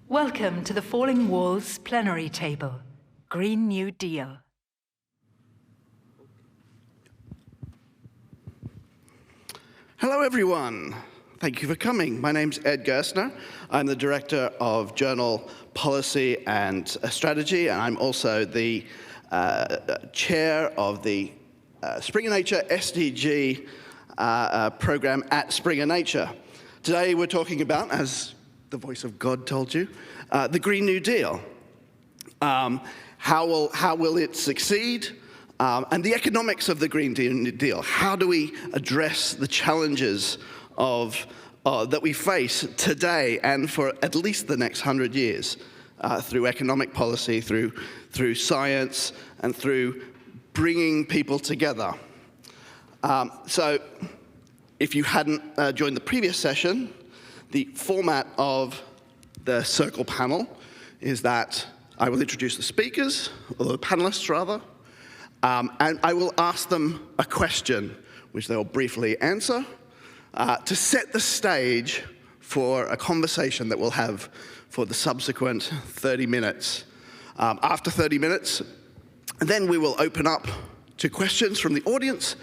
Welcome to the Falling Walls Plenary Table, Green New Deal. Hello everyone, thank you for coming. My name's Ed Gerstner. I'm the Director of Journal Policy and Strategy, and I'm also the Chair of the Springer Nature SDG program at Springer Nature. Today we're talking about, as the voice of God told you, the Green New Deal. How will it succeed? And the economics of the Green New Deal. How do we address the challenges that we face today and for at least the next 100 years through economic policy, through science, and through bringing people together? So if you hadn't joined the previous session, the format of the circle panel is that I will introduce the speakers, or the panelists rather, and I will ask them a question, which they'll briefly answer, to set the stage for a conversation that we'll have for the subsequent 30 minutes. After 30 minutes, then we will open up to questions from the audience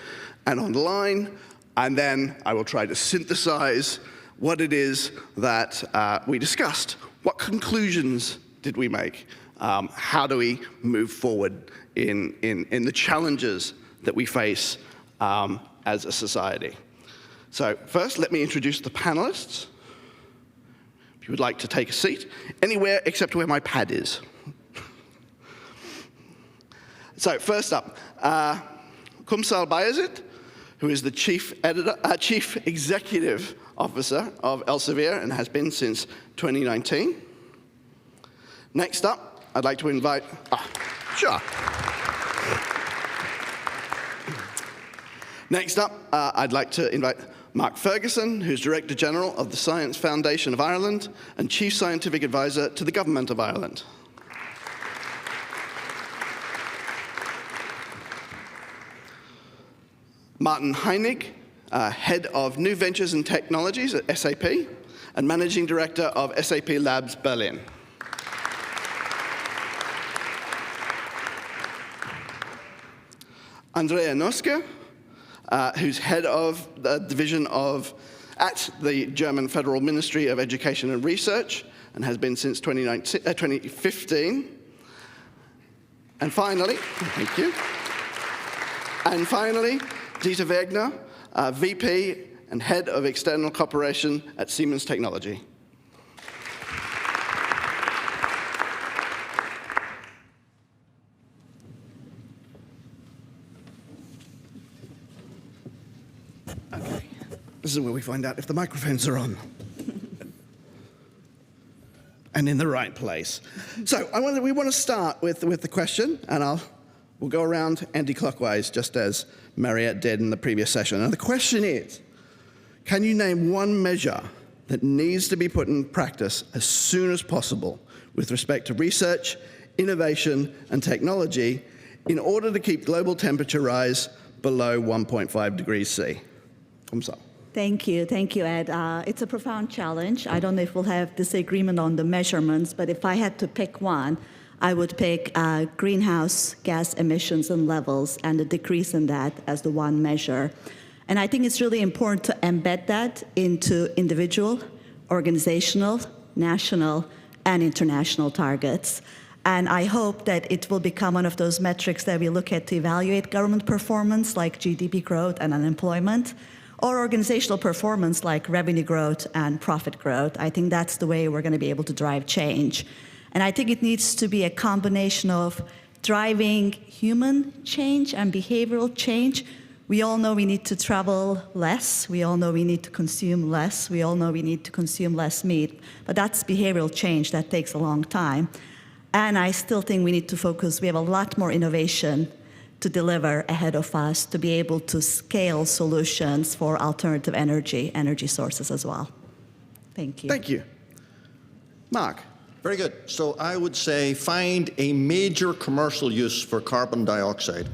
and online, and then I will try to synthesize what it is that we discussed. What conclusions did we make? How do we move forward in the challenges that we face as a society? So first, let me introduce the panelists. If you would like to take a seat, anywhere except where my pad is. So first up, Kumsal Bayazit, who is the Chief Executive Officer of Elsevier and has been since 2019. Next up, I'd like to invite, sure. Next up, I'd like to invite Mark Ferguson, who's Director General of the Science Foundation of Ireland and Chief Scientific Advisor to the Government of Ireland. Martin Heinig, Head of New Ventures and Technologies at SAP and Managing Director of SAP Labs Berlin. Andrea Noske, who's Head of the Division at the German Federal Ministry of Education and Research and has been since 2015. And finally, thank you. And finally, Dieter Wegener, VP and Head of External Cooperation at Siemens Technology. Okay, this is where we find out if the microphones are on. And in the right place. So we want to start with the question, and we'll go around anti-clockwise, just as Mariette did in the previous session. And the question is, can you name one measure that needs to be put in practice as soon as possible with respect to research, innovation, and technology in order to keep global temperature rise below 1.5 degrees C? Kumsal. Thank you, Ed. It's a profound challenge. I don't know if we'll have disagreement on the measurements, but if I had to pick one, I would pick greenhouse gas emissions and levels and the decrease in that as the one measure. And I think it's really important to embed that into individual, organizational, national, and international targets. And I hope that it will become one of those metrics that we look at to evaluate government performance, like GDP growth and unemployment, or organizational performance like revenue growth and profit growth. I think that's the way we're going to be able to drive change. And I think it needs to be a combination of driving human change and behavioral change. We all know we need to travel less. We all know we need to consume less. We all know we need to consume less meat. But that's behavioral change that takes a long time. And I still think we need to focus. We have a lot more innovation to deliver ahead of us to be able to scale solutions for alternative energy sources as well. Thank you. Thank you. Mark. Very good. So I would say find a major commercial use for carbon dioxide.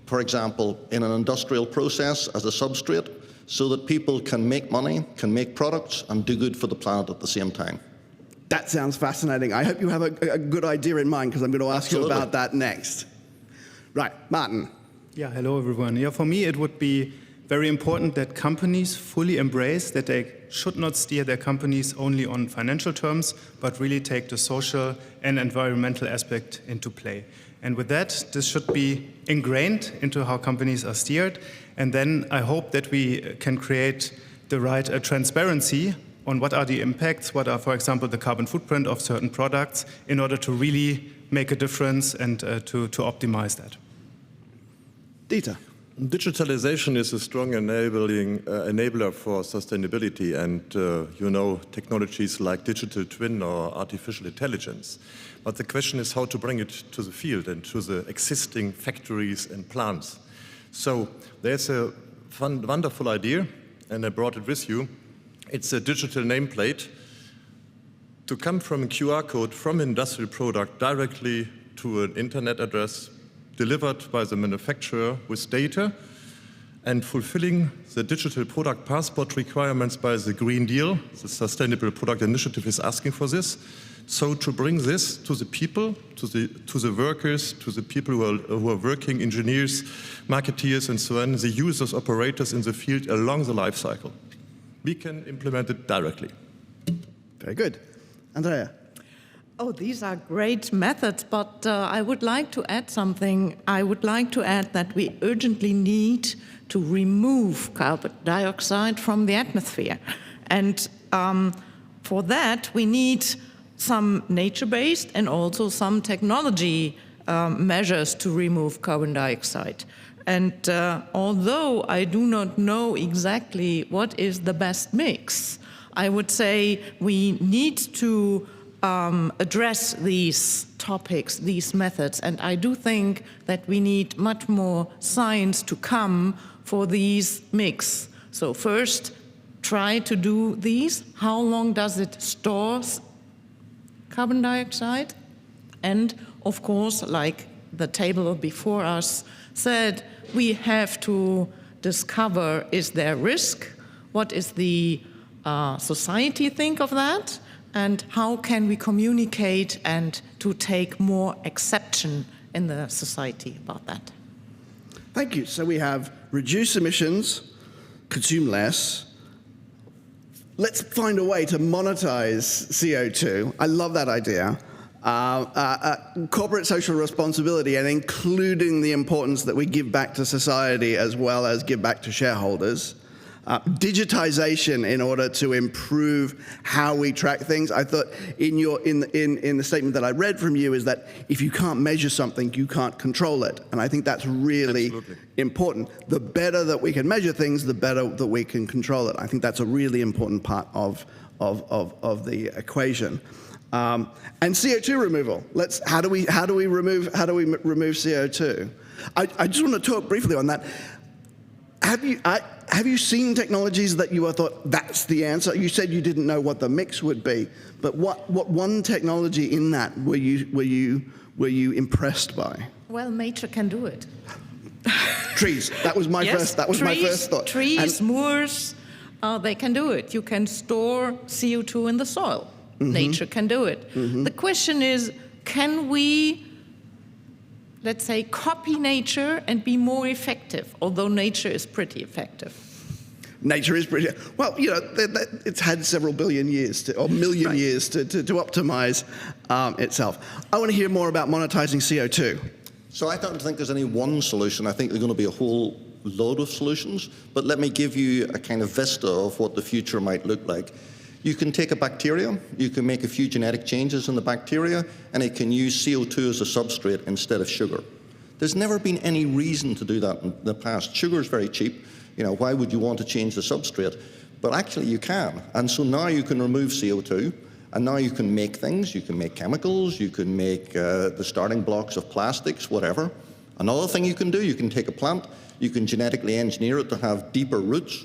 For example, in an industrial process as a substrate, so that people can make money, can make products, and do good for the planet at the same time. That sounds fascinating. I hope you have a good idea in mind, because I'm going to ask you about that next. Right, Martin. Yeah, hello everyone. Yeah, for me it would be very important that companies fully embrace that they should not steer their companies only on financial terms, but really take the social and environmental aspect into play. And with that, this should be ingrained into how companies are steered. And then I hope that we can create the right transparency on what are the impacts, what are, for example, the carbon footprint of certain products, in order to really make a difference and to optimize that. Dieter. Digitalization is a strong enabler for sustainability, and technologies like digital twin or artificial intelligence. But the question is how to bring it to the field and to the existing factories and plants. So there's a wonderful idea, and I brought it with you. It's a digital nameplate to come from a QR code from an industrial product directly to an internet address, delivered by the manufacturer with data and fulfilling the digital product passport requirements by the Green Deal. The Sustainable Product Initiative is asking for this. So to bring this to the people, to the workers, to the people who are working, engineers, marketeers and so on, the users, operators in the field along the life cycle. We can implement it directly. Very good. Andrea. Oh, these are great methods, but I would like to add something. I would like to add that we urgently need to remove carbon dioxide from the atmosphere. And for that, we need some nature-based and also some technology measures to remove carbon dioxide. And although I do not know exactly what is the best mix, I would say we need to address these topics, these methods, and I do think that we need much more science to come for these mix. So first, try to do these. How long does it store carbon dioxide? And of course, like the table before us said, we have to discover, is there risk? What is the society think of that? And how can we communicate and to take more exception in the society about that? Thank you. So we have reduce emissions, consume less. Let's find a way to monetize CO2. I love that idea. Corporate social responsibility, and including the importance that we give back to society as well as give back to shareholders. Digitization in order to improve how we track things. I thought in the statement that I read from you is that if you can't measure something, you can't control it. And I think that's really important. The better that we can measure things, the better that we can control it. I think that's a really important part of the equation. And CO2 removal. How do we remove CO2? I just want to talk briefly on that. Have you seen technologies that you thought that's the answer? You said you didn't know what the mix would be, but what one technology in that were you impressed by? Well, nature can do it. Trees. That was my first. That was my first thought. Trees, moors, they can do it. You can store CO2 in the soil. Mm-hmm. Nature can do it. Mm-hmm. The question is, can we, let's say, copy nature and be more effective, although nature is pretty effective? Nature is pretty, well, it's had several billion years or million years to optimize itself. I want to hear more about monetizing CO2. So I don't think there's any one solution. I think there's going to be a whole load of solutions, but let me give you a kind of vista of what the future might look like. You can take a bacteria, you can make a few genetic changes in the bacteria, and it can use CO2 as a substrate instead of sugar. There's never been any reason to do that in the past. Sugar is very cheap. Why would you want to change the substrate? But actually you can. And so now you can remove CO2, and now you can make things. You can make chemicals, you can make the starting blocks of plastics, whatever. Another thing you can do, you can take a plant, you can genetically engineer it to have deeper roots.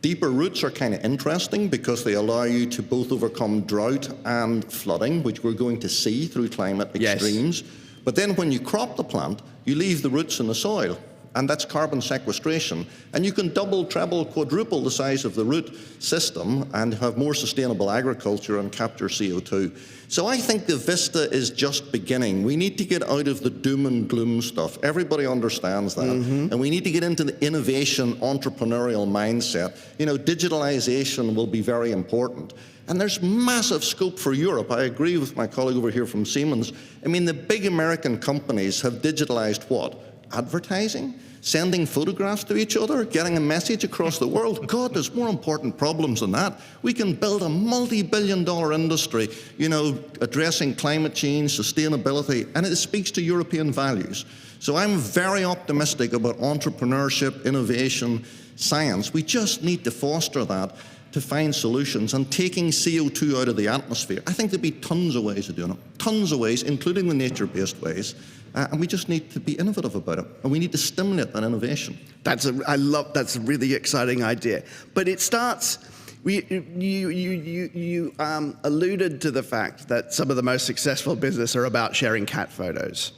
Deeper roots are kind of interesting because they allow you to both overcome drought and flooding, which we're going to see through climate extremes. Yes. But then when you crop the plant, you leave the roots in the soil. and that's carbon sequestration. And you can double, treble, quadruple the size of the root system and have more sustainable agriculture and capture CO2. So I think the vista is just beginning. We need to get out of the doom and gloom stuff. Everybody understands that. And we need to get into the innovation, entrepreneurial mindset. You know, digitalization will be very important. And there's massive scope for Europe. I agree with my colleague over here from Siemens. I mean, the big American companies have digitalized what? Advertising? Sending photographs to each other? Getting a message across the world? God, there's more important problems than that. We can build a multi-billion-dollar industry, you know, addressing climate change, sustainability, and it speaks to European values. So I'm very optimistic about entrepreneurship, innovation, science. We just need to foster that to find solutions, and taking CO2 out of the atmosphere. I think there'd be tons of ways of doing it, tons of ways, including the nature-based ways, and we just need to be innovative about it, and we need to stimulate that innovation. That's a really exciting idea. But it starts, you alluded to the fact that some of the most successful business are about sharing cat photos.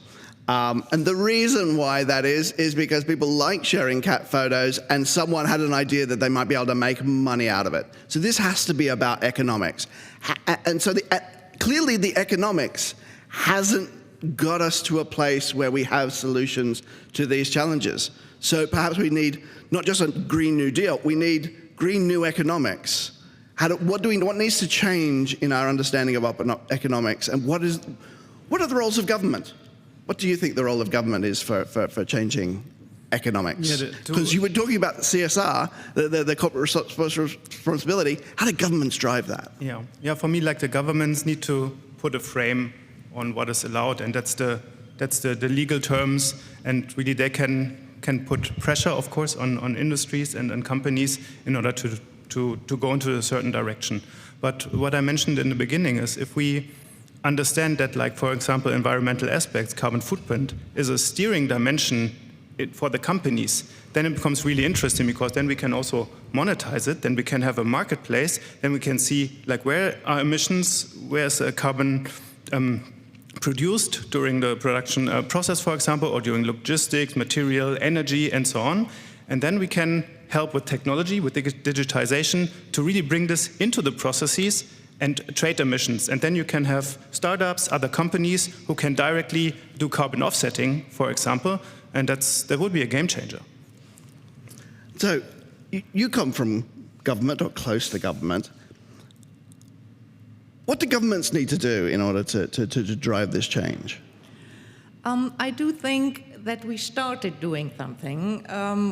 And the reason why that is because people like sharing cat photos, and someone had an idea that they might be able to make money out of it. So this has to be about economics. And so clearly the economics hasn't got us to a place where we have solutions to these challenges. So perhaps we need not just a Green New Deal, we need Green New Economics. What needs to change in our understanding of economics, and what are the roles of government? What do you think the role of government is for changing economics? Because you were talking about CSR, the corporate responsibility. How do governments drive that? Yeah. For me, like, the governments need to put a frame on what is allowed, and that's the legal terms. And really, they can put pressure, of course, on industries and companies in order to go into a certain direction. But what I mentioned in the beginning is, if we understand that, like, for example, environmental aspects, carbon footprint, is a steering dimension for the companies, then it becomes really interesting, because then we can also monetize it, then we can have a marketplace, then we can see, like, where are emissions, where's carbon produced during the production process, for example, or during logistics, material, energy, and so on. And then we can help with technology, with digitization, to really bring this into the processes and trade emissions. And then you can have startups, other companies who can directly do carbon offsetting, for example, and that would be a game changer. So you come from government, or close to government. What do governments need to do in order to drive this change? I do think that we started doing something.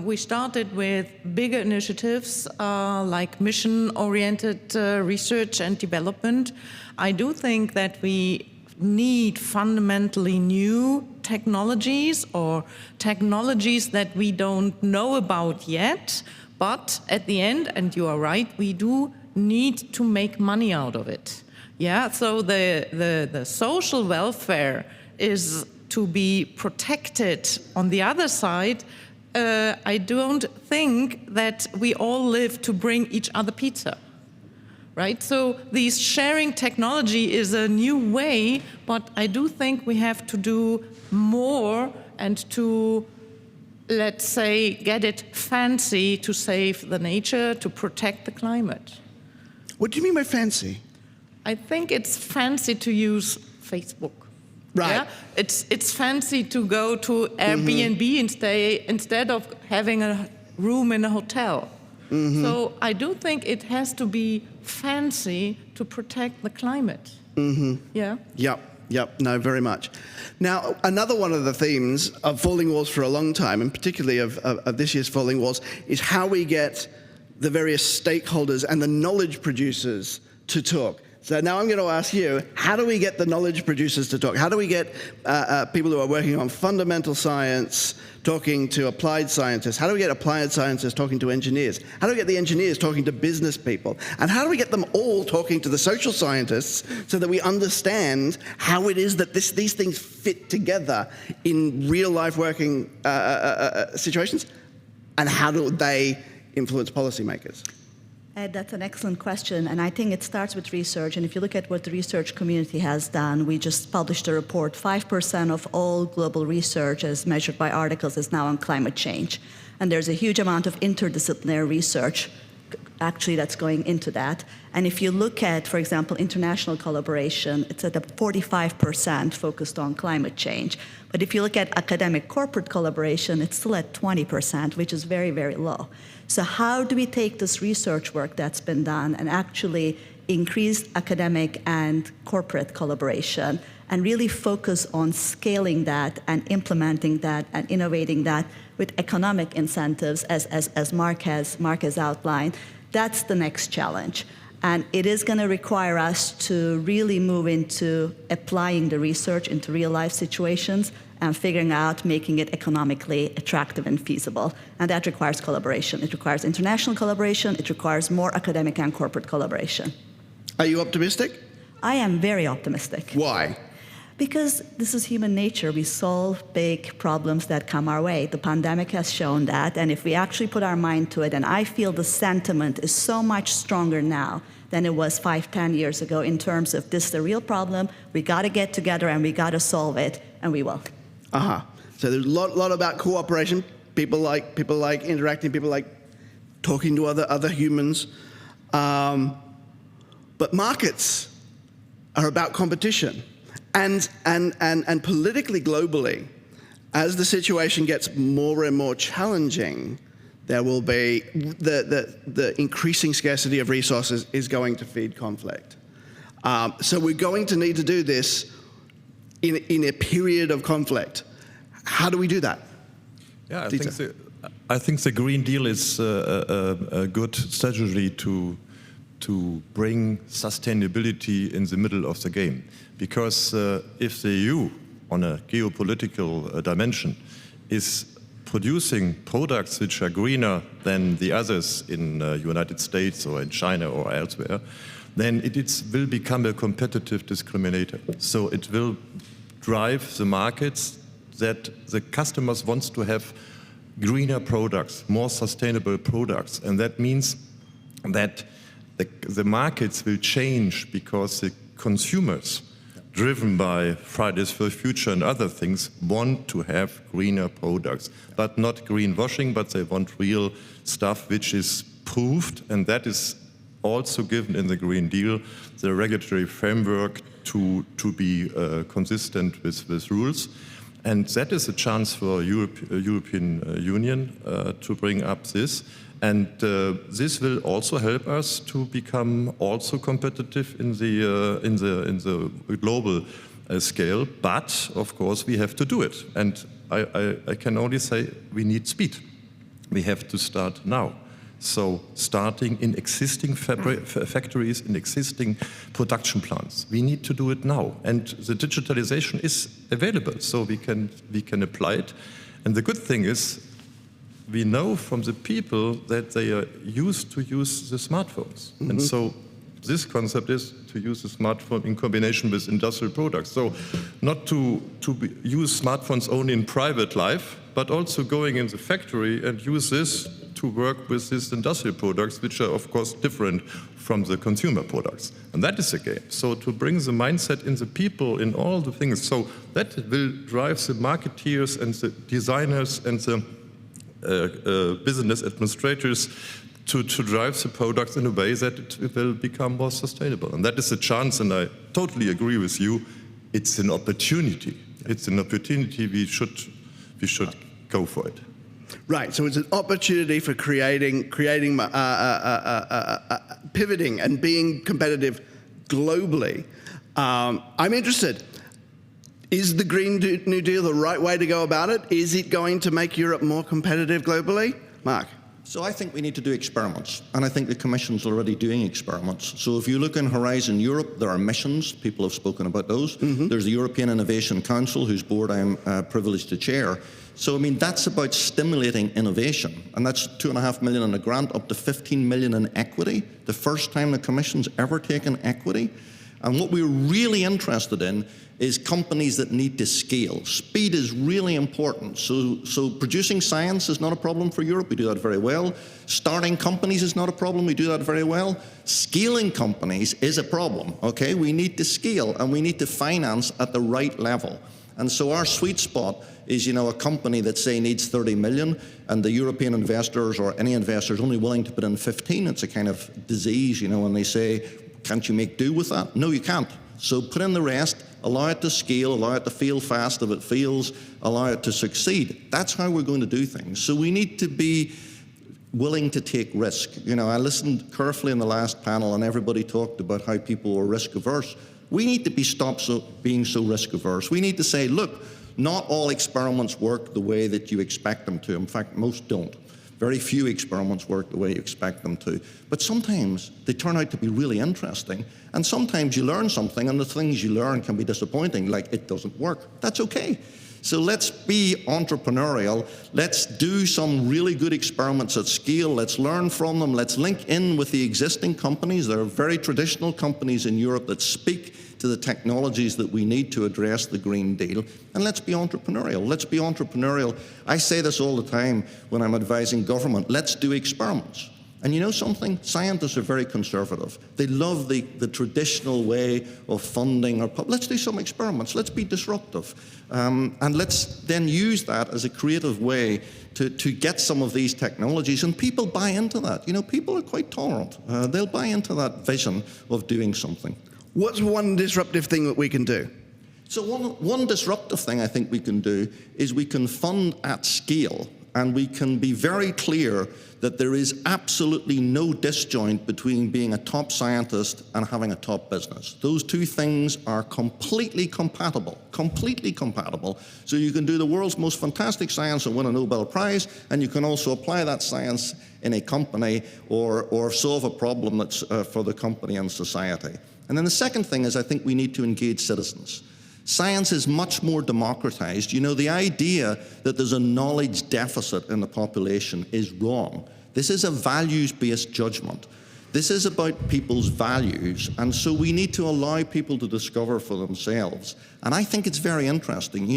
We started with bigger initiatives like mission-oriented research and development. I do think that we need fundamentally new technologies, or technologies that we don't know about yet, but at the end, and you are right, we do need to make money out of it. Yeah, so the social welfare is to be protected. On the other side, I don't think that we all live to bring each other pizza, right? So this sharing technology is a new way, but I do think we have to do more and to, let's say, get it fancy to save the nature, to protect the climate. What do you mean by fancy? I think it's fancy to use Facebook. Right. Yeah? It's fancy to go to Airbnb instead of having a room in a hotel. So I do think it has to be fancy to protect the climate. Yeah. Yep, no, very much. Now, another one of the themes of Falling Walls for a long time, and particularly of this year's Falling Walls, is how we get the various stakeholders and the knowledge producers to talk. So now I'm going to ask you, how do we get the knowledge producers to talk? How do we get people who are working on fundamental science talking to applied scientists? How do we get applied scientists talking to engineers? How do we get the engineers talking to business people? And how do we get them all talking to the social scientists so that we understand how it is that these things fit together in real-life working situations? And how do they influence policymakers? Ed, that's an excellent question, and I think it starts with research. And if you look at what the research community has done, we just published a report. 5% of all global research, as measured by articles, is now on climate change. And there's a huge amount of interdisciplinary research, actually, that's going into that. And if you look at, for example, international collaboration, it's at a 45% focused on climate change. But if you look at academic corporate collaboration, it's still at 20%, which is very, very low. So how do we take this research work that's been done and actually increase academic and corporate collaboration and really focus on scaling that and implementing that and innovating that with economic incentives, as Mark has outlined? That's the next challenge. And it is going to require us to really move into applying the research into real-life situations and figuring out making it economically attractive and feasible. And that requires collaboration. It requires international collaboration. It requires more academic and corporate collaboration. Are you optimistic? I am very optimistic. Why? Because this is human nature. We solve big problems that come our way. The pandemic has shown that. And if we actually put our mind to it, and I feel the sentiment is so much stronger now than it was 5-10 years ago in terms of this is a real problem, we got to get together and we got to solve it, and we will. So there's a lot about cooperation. People like interacting. People like talking to other humans. But markets are about competition, and politically globally, as the situation gets more and more challenging, there will be the increasing scarcity of resources is going to feed conflict. So we're going to need to do this in a period of conflict. How do we do that? Yeah, I think the Green Deal is a good strategy to bring sustainability in the middle of the game. Because if the EU, on a geopolitical dimension, is producing products which are greener than the others in the United States or in China or elsewhere, then it will become a competitive discriminator. So it will drive the markets that the customers want to have greener products, more sustainable products. And that means that the markets will change because the consumers, driven by Fridays for Future and other things, want to have greener products. But not greenwashing, but they want real stuff which is proved, and that is also given in the Green Deal, the regulatory framework to be consistent with rules. And that is a chance for European Union to bring up this. And this will also help us to become also competitive in the global scale. But of course, we have to do it. And I can only say we need speed. We have to start now. So starting in existing factories, in existing production plants. We need to do it now. And the digitalization is available, so we can apply it. And the good thing is, we know from the people that they are used to use the smartphones. Mm-hmm. And so this concept is to use the smartphone in combination with industrial products. So not to use smartphones only in private life, but also going in the factory and use this to work with these industrial products, which are, of course, different from the consumer products. And that is the game. So to bring the mindset in the people, in all the things, so that will drive the marketeers and the designers and the business administrators to drive the products in a way that it will become more sustainable. And that is a chance, and I totally agree with you, it's an opportunity. It's an opportunity we should go for it. Right, so it's an opportunity for creating, pivoting and being competitive globally. I'm interested. Is the Green New Deal the right way to go about it? Is it going to make Europe more competitive globally? Mark? So I think we need to do experiments, and I think the Commission's already doing experiments. So if you look in Horizon Europe, there are missions. People have spoken about those. Mm-hmm. There's the European Innovation Council, whose board I'm privileged to chair. So, I mean, that's about stimulating innovation, and that's $2.5 million in a grant, up to $15 million in equity, the first time the Commission's ever taken equity. And what we're really interested in is companies that need to scale. Speed is really important. So producing science is not a problem for Europe. We do that very well. Starting companies is not a problem. We do that very well. Scaling companies is a problem, okay? We need to scale, and we need to finance at the right level. And so our sweet spot is, a company that, say, needs 30 million, and the European investors or any investor is only willing to put in 15. It's a kind of disease, when they say, can't you make do with that? No, you can't. So put in the rest, allow it to scale, allow it to fail fast if it fails, allow it to succeed. That's how we're going to do things. So we need to be willing to take risk. I listened carefully in the last panel, and everybody talked about how people were risk averse. We need to stop being so risk averse. We need to say, look, not all experiments work the way that you expect them to. In fact, most don't. Very few experiments work the way you expect them to. But sometimes they turn out to be really interesting, and sometimes you learn something, and the things you learn can be disappointing, like it doesn't work. That's okay. So let's be entrepreneurial. Let's do some really good experiments at scale. Let's learn from them. Let's link in with the existing companies. There are very traditional companies in Europe that speak to the technologies that we need to address the Green Deal. And let's be entrepreneurial. Let's be entrepreneurial. I say this all the time when I'm advising government. Let's do experiments. And you know something? Scientists are very conservative. They love the traditional way of funding. Let's do some experiments. Let's be disruptive. And let's then use that as a creative way to get some of these technologies. And people buy into that. People are quite tolerant. They'll buy into that vision of doing something. What's one disruptive thing that we can do? So one disruptive thing I think we can do is we can fund at scale, and we can be very clear that there is absolutely no disjoint between being a top scientist and having a top business. Those two things are completely compatible. So you can do the world's most fantastic science and win a Nobel Prize, and you can also apply that science in a company or solve a problem that's for the company and society. And then the second thing is I think we need to engage citizens. Science is much more democratized. The idea that there's a knowledge deficit in the population is wrong. This is a values-based judgment. This is about people's values, and so we need to allow people to discover for themselves. And I think it's very interesting.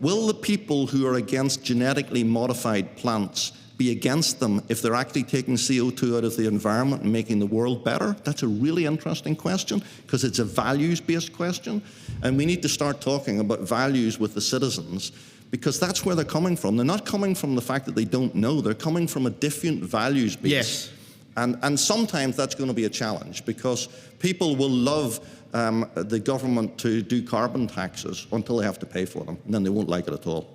Will the people who are against genetically modified plants be against them if they're actually taking CO2 out of the environment and making the world better? That's a really interesting question, because it's a values-based question, and we need to start talking about values with the citizens, because that's where they're coming from. They're not coming from the fact that they don't know. They're coming from a different values base. Yes. And sometimes that's going to be a challenge, because people will love the government to do carbon taxes until they have to pay for them, and then they won't like it at all.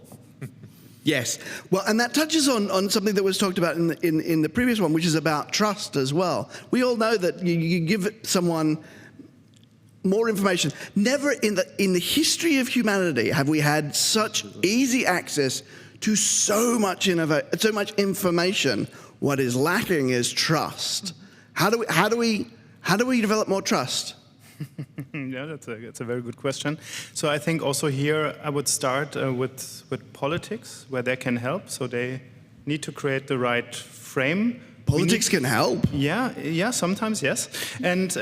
Yes. Well, and that touches on something that was talked about in the previous one, which is about trust as well. We all know that you give someone more information. Never in the history of humanity have we had such easy access to so much information. What is lacking is trust. How do we develop more trust? Yeah, that's a very good question. So I think also here I would start with politics, where they can help. So they need to create the right frame. Politics can help. Yeah, sometimes yes. And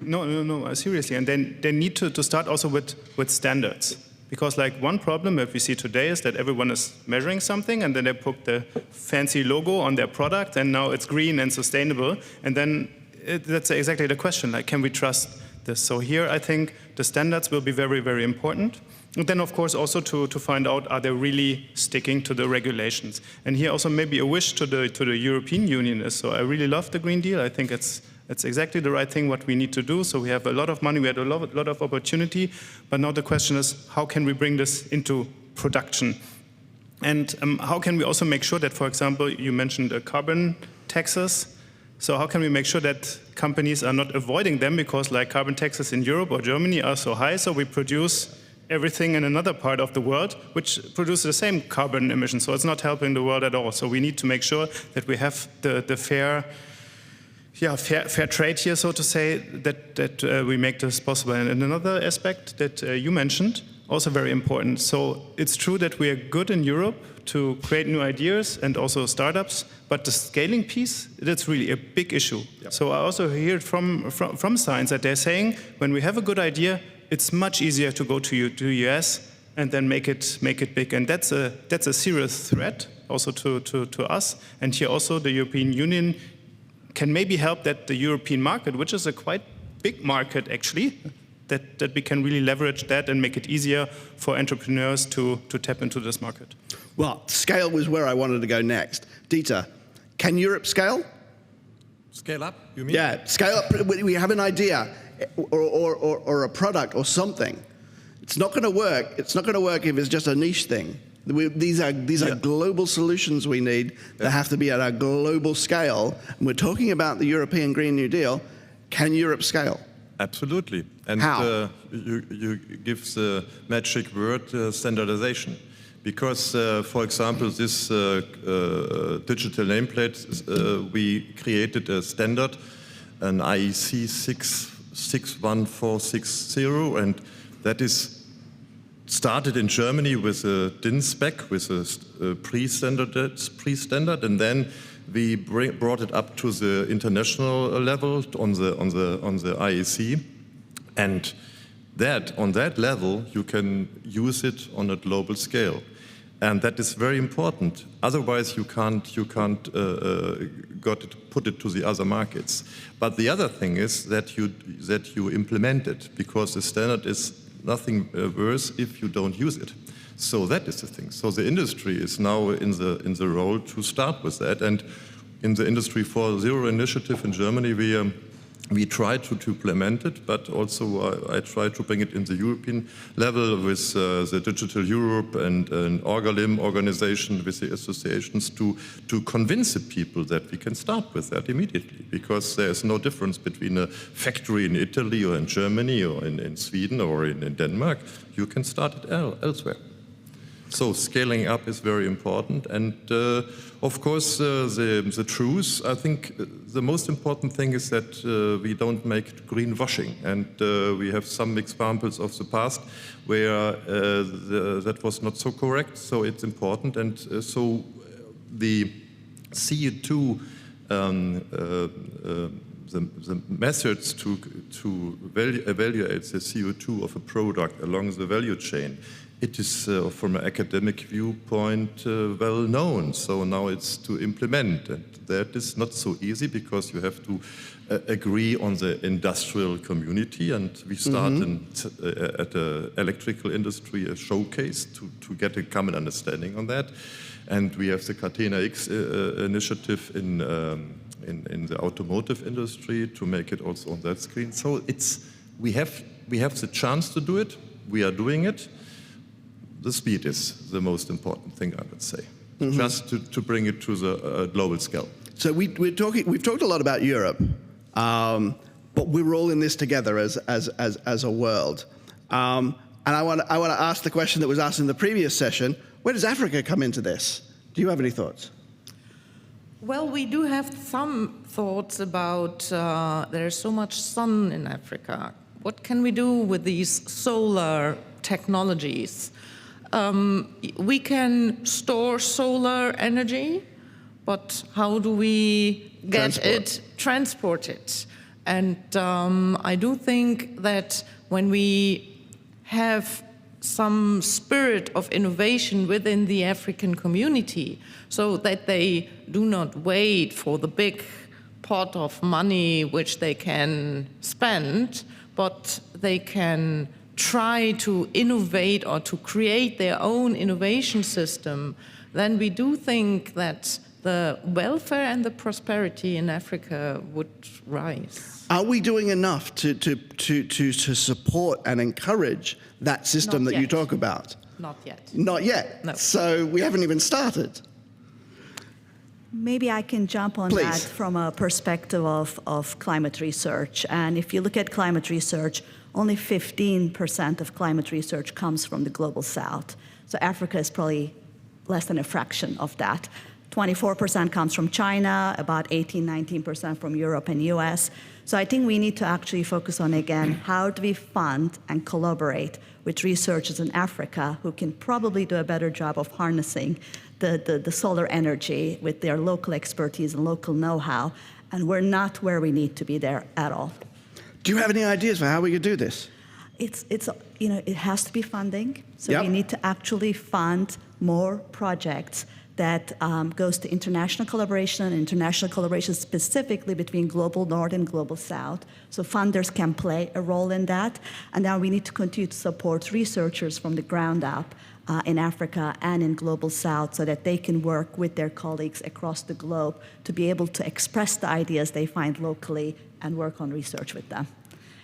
no, seriously. And then they need to start also with standards. Because one problem that we see today is that everyone is measuring something, and then they put the fancy logo on their product, and now it's green and sustainable. And then that's exactly the question, can we trust this? So here I think the standards will be very, very important. And then of course also to find out, are they really sticking to the regulations? And here also maybe a wish to the European Union is, so I really love the Green Deal. I think it's exactly the right thing what we need to do. So we have a lot of money, we have a lot of opportunity, but now the question is, how can we bring this into production? And how can we also make sure that, for example, you mentioned carbon taxes. So how can we make sure that companies are not avoiding them, because carbon taxes in Europe or Germany are so high, so we produce everything in another part of the world which produces the same carbon emissions, so it's not helping the world at all. So we need to make sure that we have the fair trade here, so to say, that we make this possible. And another aspect that you mentioned, also very important. So it's true that we are good in Europe to create new ideas and also startups, but the scaling piece, that's really a big issue. Yeah. So I also hear from science that they're saying, when we have a good idea, it's much easier to go to US and then make it big. And that's a serious threat also to us. And here also the European Union can maybe help that the European market, which is a quite big market actually, that we can really leverage that and make it easier for entrepreneurs to tap into this market. Well, scale was where I wanted to go next. Dieter, can Europe scale? Scale up, you mean? Yeah, scale up. We have an idea or a product or something. It's not going to work. It's not going to work if it's just a niche thing. These are global solutions we need that have to be at a global scale. And we're talking about the European Green New Deal. Can Europe scale? Absolutely. And how? You give the magic word standardization. Because, for example, this digital nameplate, we created a standard, an IEC 61460, and that is started in Germany with a DIN spec, with a pre-standard, and then we brought it up to the international level on the IEC, and on that level you can use it on a global scale, and that is very important. Otherwise, you can't put it to the other markets. But the other thing is that you implement it, because the standard is nothing worse if you don't use it. So that is the thing. So the industry is now in the role to start with that. And in the Industry 4.0 initiative in Germany, we try to implement it, but also I try to bring it in the European level with the Digital Europe and an Orgalim organization with the associations to convince the people that we can start with that immediately, because there is no difference between a factory in Italy or in Germany or in Sweden or in Denmark. You can start it elsewhere. So scaling up is very important, and of course the truth, I think the most important thing is that we don't make greenwashing, and we have some examples of the past where that was not so correct, so it's important, and so the CO2 the methods to evaluate the CO2 of a product along the value chain, it is, from an academic viewpoint, well known. So now it's to implement, and that is not so easy, because you have to agree on the industrial community, and we start at the electrical industry a showcase to get a common understanding on that, and we have the Catena X initiative in the automotive industry to make it also on that screen. So we have the chance to do it. We are doing it. The speed is the most important thing, I would say, just to bring it to the global scale. So we've talked a lot about Europe, but we're all in this together as a world. And I want to ask the question that was asked in the previous session: where does Africa come into this? Do you have any thoughts? Well, we do have some thoughts about there's so much sun in Africa. What can we do with these solar technologies? We can store solar energy, but how do we transport it? And I do think that when we have some spirit of innovation within the African community, so that they do not wait for the big pot of money which they can spend, but they can try to innovate or to create their own innovation system, then we do think that the welfare and the prosperity in Africa would rise. Are we doing enough to support and encourage that system that you talk about? Not yet. Not yet? No. So we haven't even started. Maybe I can jump on that from a perspective of climate research. And if you look at climate research, only 15% of climate research comes from the global south. So Africa is probably less than a fraction of that. 24% comes from China, about 18-19% from Europe and US. So I think we need to actually focus on, again, how do we fund and collaborate with researchers in Africa who can probably do a better job of harnessing the solar energy with their local expertise and local know-how, and we're not where we need to be there at all. Do you have any ideas for how we could do this? It's it has to be funding, so Yep. we need to actually fund more projects that goes to international collaboration specifically between global north and global south. So funders can play a role in that. And now we need to continue to support researchers from the ground up in Africa and in global south so that they can work with their colleagues across the globe to be able to express the ideas they find locally and work on research with them.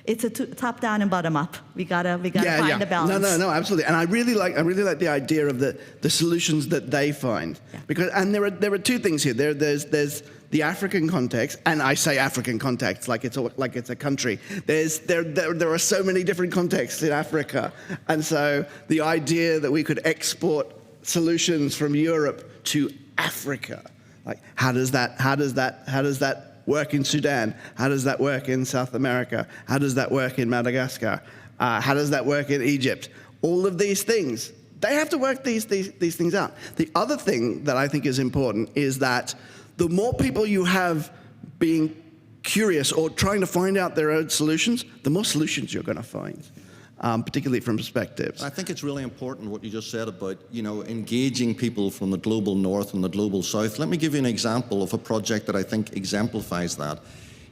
It's a top-down and bottom-up. We gotta find a balance. No, absolutely. And I really like the idea of the solutions that they find, because there are two things here. There's the African context, and I say African context like it's a country. There are so many different contexts in Africa, and so the idea that we could export solutions from Europe to Africa, like how does that work in Sudan? How does that work in South America? How does that work in Madagascar? How does that work in Egypt? All of these things, they have to work these things out. The other thing that I think is important is that the more people you have being curious or trying to find out their own solutions, the more solutions you're going to find, particularly from perspectives. I think it's really important what you just said about, engaging people from the global north and the global south. Let me give you an example of a project that I think exemplifies that.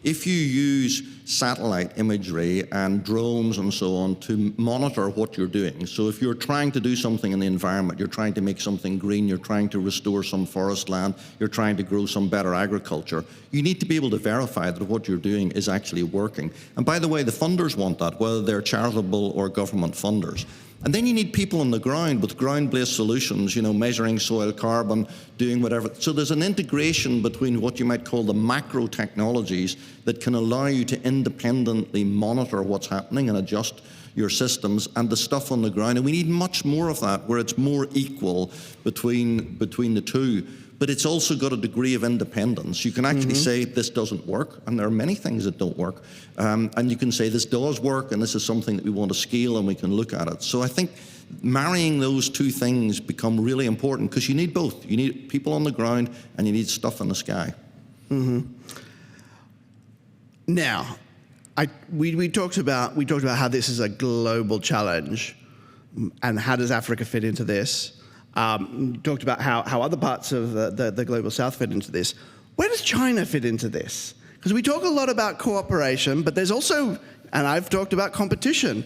If you use satellite imagery and drones and so on to monitor what you're doing, so if you're trying to do something in the environment, you're trying to make something green, you're trying to restore some forest land, you're trying to grow some better agriculture, you need to be able to verify that what you're doing is actually working. And by the way, the funders want that, whether they're charitable or government funders. And then you need people on the ground with ground-based solutions, measuring soil carbon, doing whatever. So there's an integration between what you might call the macro technologies that can allow you to independently monitor what's happening and adjust your systems, and the stuff on the ground. And we need much more of that, where it's more equal between the two. But it's also got a degree of independence. You can actually say this doesn't work, and there are many things that don't work. And you can say this does work, and this is something that we want to scale, and we can look at it. So I think marrying those two things become really important, because you need both. You need people on the ground, and you need stuff in the sky. Now, we talked about how this is a global challenge, and how does Africa fit into this? Talked about how other parts of the global south fit into this. Where does China fit into this? Because we talk a lot about cooperation, but there's also, and I've talked about competition.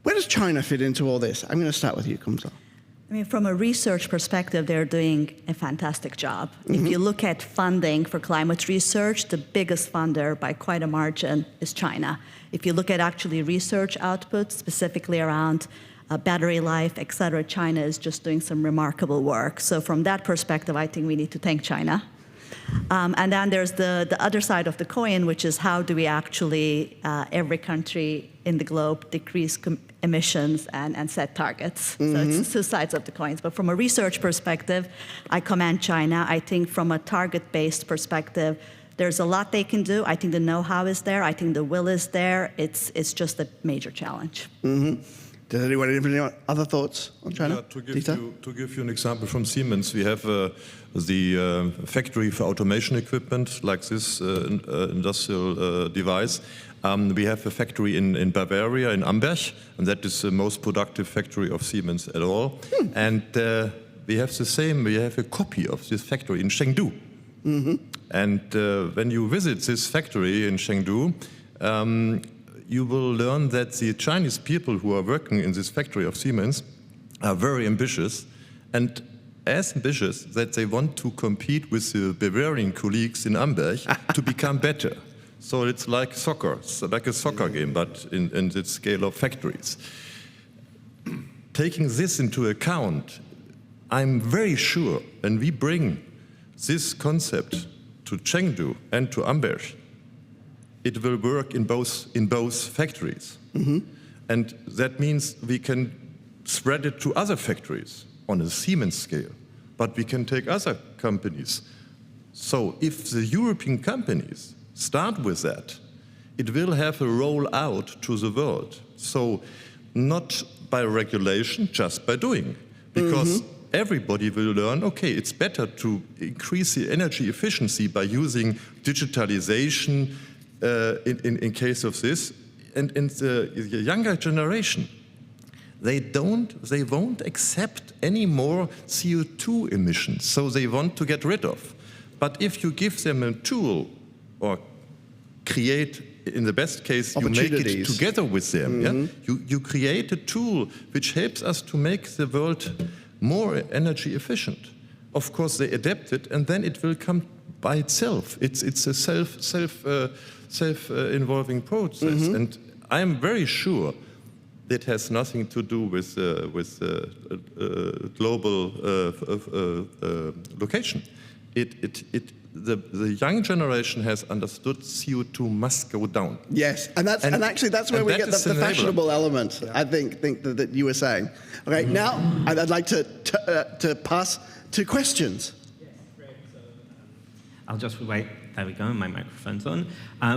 Where does China fit into all this? I'm going to start with you, Kumsal. I mean, from a research perspective, they're doing a fantastic job. If you look at funding for climate research, the biggest funder by quite a margin is China. If you look at actually research output, specifically around battery life, et cetera, China is just doing some remarkable work. So from that perspective, I think we need to thank China. And then there's the other side of the coin, which is how do we actually, every country in the globe, decrease emissions and set targets. So it's two sides of the coins. But from a research perspective, I commend China. I think from a target-based perspective, there's a lot they can do. I think the know-how is there. I think the will is there. It's just a major challenge. Does anyone have any other thoughts on China? Yeah, to give you an example from Siemens, we have the factory for automation equipment, like this industrial device. We have a factory in Bavaria, in Amberg, and that is the most productive factory of Siemens at all. And we have the same, we have a copy of this factory in Chengdu. And when you visit this factory in Chengdu, you will learn that the Chinese people who are working in this factory of Siemens are very ambitious, and as ambitious that they want to compete with the Bavarian colleagues in Amberg to become better. So it's like soccer, it's like a soccer game, but in the scale of factories. Taking this into account, I'm very sure when we bring this concept to Chengdu and to Amberg, it will work in both factories. And that means we can spread it to other factories on a Siemens scale. but we can take other companies. So if the European companies start with that, it will have a roll out to the world. So not by regulation, just by doing. Because everybody will learn, okay, it's better to increase the energy efficiency by using digitalization in case of this. And in the younger generation, they won't accept any more CO2 emissions, so they want to get rid of. But if you give them a tool or create, in the best case, you make it together with them. Yeah? You create a tool which helps us to make the world more energy efficient. Of course, they adapt it, and then it will come by itself. It's a self-involving process, and I'm very sure that has nothing to do with global location. The young generation has understood CO2 must go down. Yes, and actually that's where we get the fashionable element. Yeah. I think that you were saying. Okay, now I'd like to pass to questions. Yes, great. So I'll just wait. There we go. My microphone's on.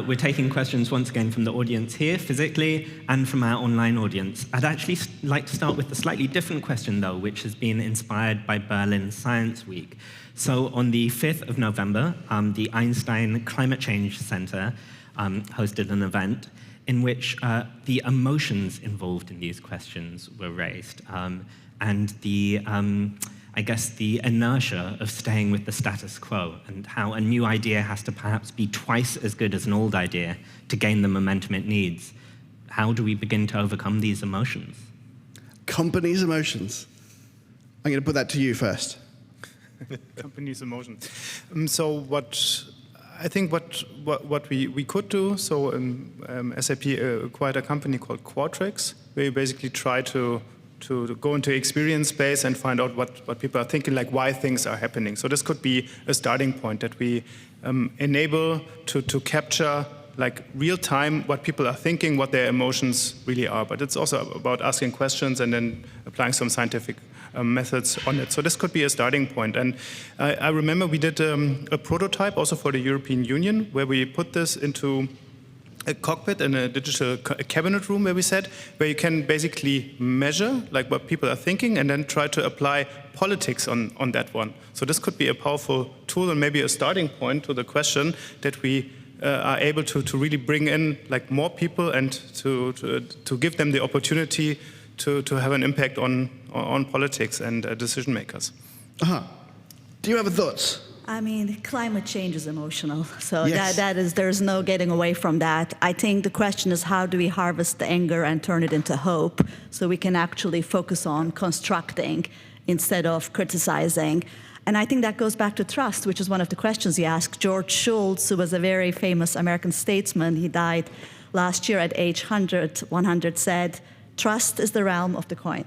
We're taking questions once again from the audience here physically and from our online audience. I'd actually like to start with a slightly different question, though, which has been inspired by Berlin Science Week. So on the 5th of November, the Einstein Climate Change Center hosted an event in which the emotions involved in these questions were raised, and the I guess the inertia of staying with the status quo, and how a new idea has to perhaps be twice as good as an old idea to gain the momentum it needs. How do we begin to overcome these emotions? Companies' emotions. I'm going to put that to you first. Companies' emotions. So what we could do, so SAP acquired a company called Qualtrics, where you basically try to go into experience space and find out what people are thinking, like why things are happening. So this could be a starting point that we enable to capture like real time what people are thinking, what their emotions really are. But it's also about asking questions and then applying some scientific methods on it. So this could be a starting point. And I remember we did a prototype also for the European Union where we put this into a cockpit and a digital cabinet room where you can basically measure like what people are thinking and then try to apply politics on that one. So this could be a powerful tool and maybe a starting point to the question that we are able to really bring in like more people and to give them the opportunity to have an impact on politics and decision makers. Do you have thoughts? I mean, climate change is emotional, so yes. there's no getting away from that. I think the question is how do we harvest the anger and turn it into hope so we can actually focus on constructing instead of criticizing. And I think that goes back to trust, which is one of the questions you asked. George Shultz, who was a very famous American statesman, he died last year at age 100, said, trust is the realm of the coin.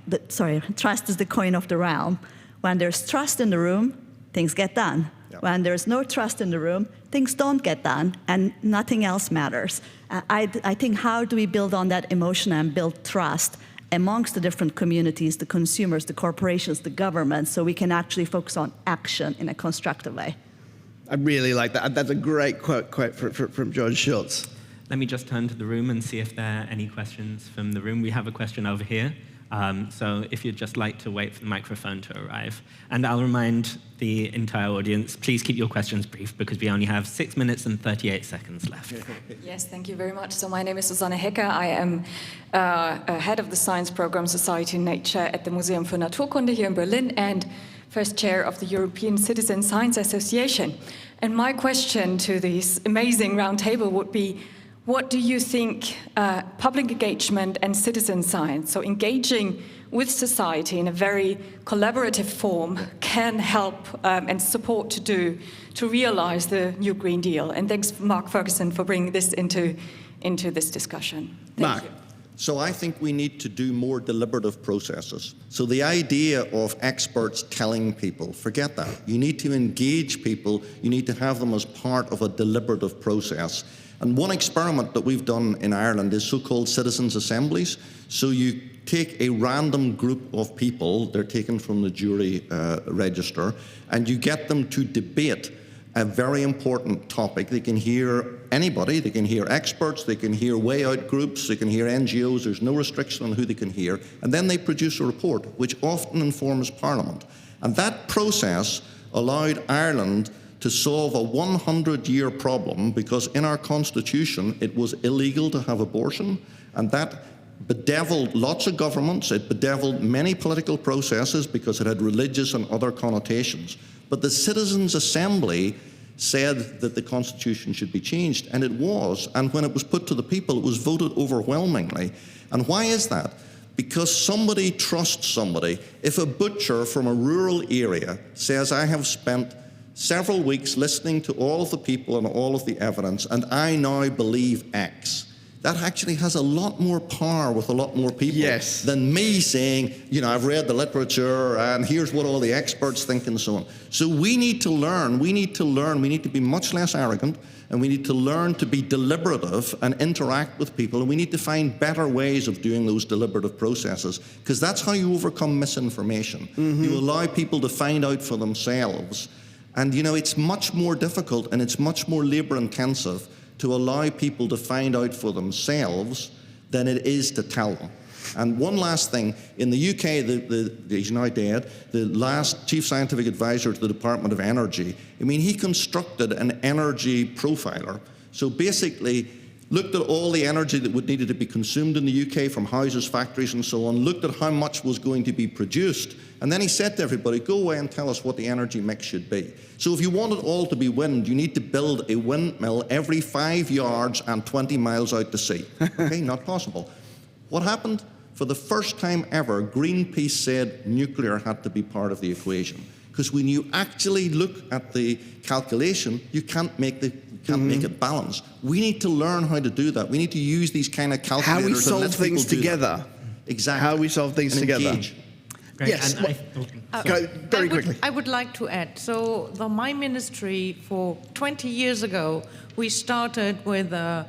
Trust is the coin of the realm. When there's trust in the room, things get done. Yep. When there's no trust in the room, things don't get done, and nothing else matters. I think how do we build on that emotion and build trust amongst the different communities, the consumers, the corporations, the government, so we can actually focus on action in a constructive way. I really like that. That's a great quote from George Shultz. Let me just turn to the room and see if there are any questions from the room. We have a question over here. So if you'd just like to wait for the microphone to arrive. And I'll remind the entire audience, please keep your questions brief because we only have 6 minutes and 38 seconds left. Yes, thank you very much. So my name is Susanne Hecker. I am head of the Science Program Society and Nature at the Museum für Naturkunde here in Berlin and first chair of the European Citizen Science Association. And my question to this amazing roundtable would be, what do you think public engagement and citizen science, so engaging with society in a very collaborative form, can help and support to realize the new Green Deal? And thanks, Mark Ferguson, for bringing this into this discussion. Thank you. So I think we need to do more deliberative processes. So the idea of experts telling people, forget that. You need to engage people. You need to have them as part of a deliberative process. And one experiment that we've done in Ireland is so-called citizens' assemblies. So you take a random group of people, they're taken from the jury register, and you get them to debate a very important topic. They can hear anybody, they can hear experts, they can hear way out groups, they can hear NGOs, there's no restriction on who they can hear, and then they produce a report which often informs Parliament. And that process allowed Ireland to solve a 100-year problem, because in our constitution it was illegal to have abortion, and that bedeviled lots of governments, it bedeviled many political processes because it had religious and other connotations. But the Citizens' Assembly said that the Constitution should be changed, and it was. And when it was put to the people, it was voted overwhelmingly. And why is that? Because somebody trusts somebody. If a butcher from a rural area says, I have spent several weeks listening to all of the people and all of the evidence, and I now believe X, that actually has a lot more power with a lot more people than me saying, you know, I've read the literature and here's what all the experts think and so on. So we need to learn, we need to be much less arrogant, and we need to learn to be deliberative and interact with people, and we need to find better ways of doing those deliberative processes, because that's how you overcome misinformation. You allow people to find out for themselves. And you know, it's much more difficult and it's much more labor intensive to allow people to find out for themselves than it is to tell them. And one last thing, in the UK, he's now dead, the last chief scientific advisor to the Department of Energy, I mean, he constructed an energy profiler. So basically, looked at all the energy that would needed to be consumed in the UK from houses, factories, and so on, looked at how much was going to be produced, and then he said to everybody, go away and tell us what the energy mix should be. So if you want it all to be wind, you need to build a windmill every 5 yards and 20 miles out to sea. Okay, not possible. What happened? For the first time ever, Greenpeace said nuclear had to be part of the equation. Because when you actually look at the calculation, you can't make it balance. We need to learn how to do that. We need to use these kind of calculators. How we solve things together. Exactly. How we solve things together. Engage. Great. Yes. Very quickly. I would like to add, so my ministry, for 20 years ago, we started with a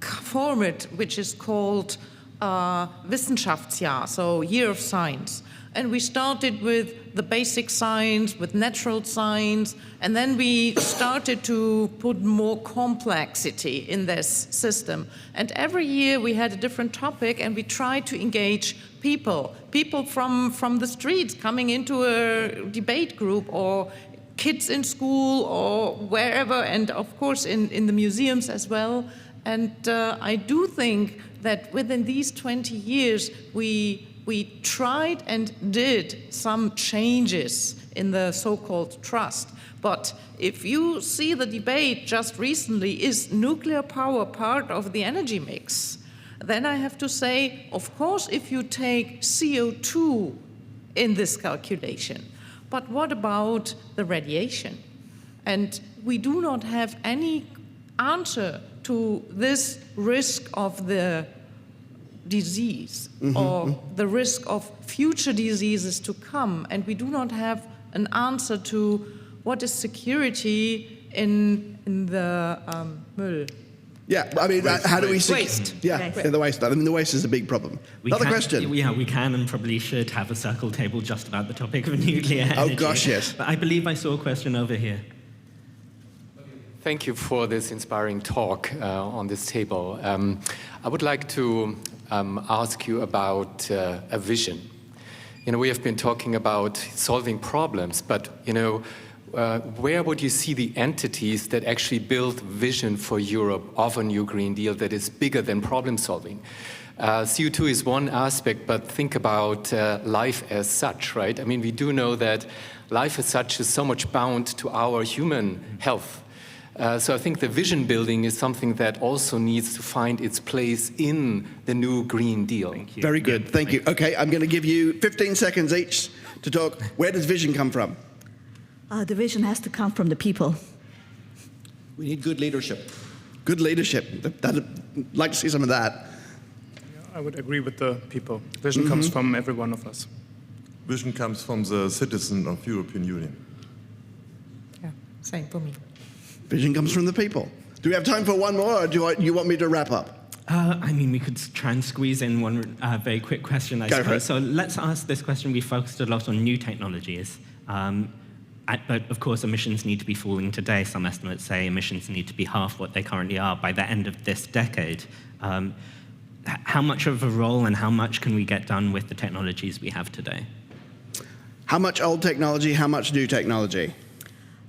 format which is called Wissenschaftsjahr, so Year of Science. And we started with the basic science, with natural science, and then we started to put more complexity in this system. And every year we had a different topic, and we tried to engage people from the streets coming into a debate group, or kids in school, or wherever, and of course in the museums as well. And I do think that within these 20 years, we tried and did some changes in the so-called trust. But if you see the debate just recently, is nuclear power part of the energy mix? Then I have to say, of course, if you take CO2 in this calculation, but what about the radiation? And we do not have any answer to this risk of the disease or the risk of future diseases to come, and we do not have an answer to what is security in the Müll. Yeah, I mean, how do we waste? In the waste. I mean, the waste is a big problem. Another question. Yeah, we can and probably should have a circle table just about the topic of nuclear energy. Oh gosh, yes. But I believe I saw a question over here. Thank you for this inspiring talk on this table. I would like to ask you about a vision. You know, we have been talking about solving problems, but, you know, where would you see the entities that actually build vision for Europe of a new Green Deal that is bigger than problem solving? CO2 is one aspect, but think about life as such, right? I mean, we do know that life as such is so much bound to our human health. So I think the vision building is something that also needs to find its place in the new Green Deal. Thank you. Very good, thank you. Okay, I'm going to give you 15 seconds each to talk. Where does vision come from? The vision has to come from the people. We need good leadership. Good leadership. I'd like to see some of that. I would agree with the people. Vision comes from every one of us. Vision comes from the citizen of European Union. Yeah, same for me. Vision comes from the people. Do we have time for one more, or do you want me to wrap up? I mean, we could try and squeeze in one very quick question, I suppose. So let's ask this question. We focused a lot on new technologies. But of course, emissions need to be falling today. Some estimates say emissions need to be half what they currently are by the end of this decade. How much of a role and how much can we get done with the technologies we have today? How much old technology, how much new technology?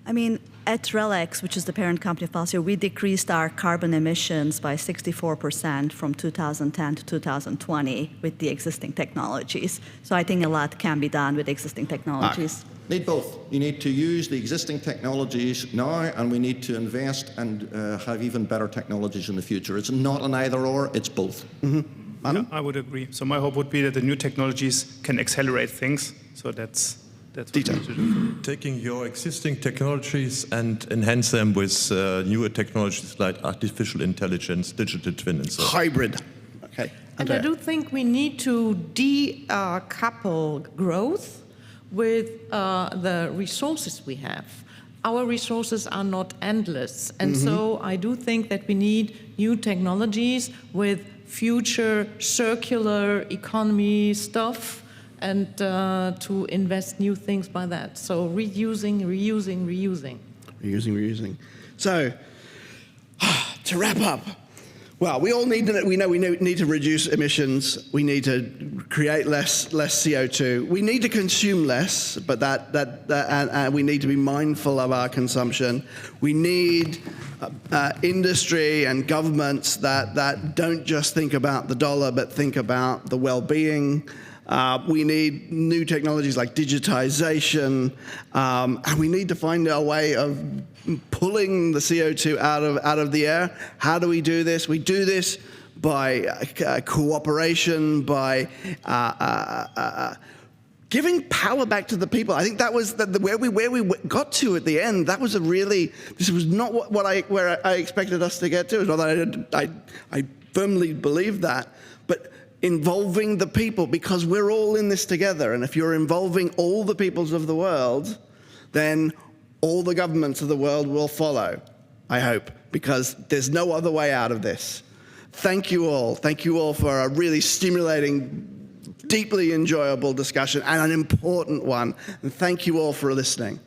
I mean, at RELX, which is the parent company of Elsevier, we decreased our carbon emissions by 64% from 2010 to 2020 with the existing technologies. So I think a lot can be done with existing technologies. Need both. You need to use the existing technologies now, and we need to invest and have even better technologies in the future. It's not an either-or, it's both. Yeah, I would agree. So my hope would be that the new technologies can accelerate things. So that's what we need to do. Taking your existing technologies and enhance them with newer technologies like artificial intelligence, digital twin, and so on. Hybrid. Okay. And I do think we need to decouple growth with the resources we have. Our resources are not endless. And so I do think that we need new technologies with future circular economy stuff and to invest new things by that. So reusing. Reusing. So, to wrap up, well, we need to reduce emissions. We need to create less CO2. We need to consume less, but and we need to be mindful of our consumption. We need industry and governments that don't just think about the dollar, but think about the well-being. We need new technologies like digitization, and we need to find a way of pulling the CO2 out of the air. How do we do this? We do this by cooperation, by giving power back to the people. I think that was where we got to at the end. That was this was not where I expected us to get to. Not that I firmly believe that, but involving the people, because we're all in this together. And if you're involving all the peoples of the world, then all the governments of the world will follow, I hope, because there's no other way out of this. Thank you all. Thank you all for a really stimulating, deeply enjoyable discussion and an important one. And thank you all for listening.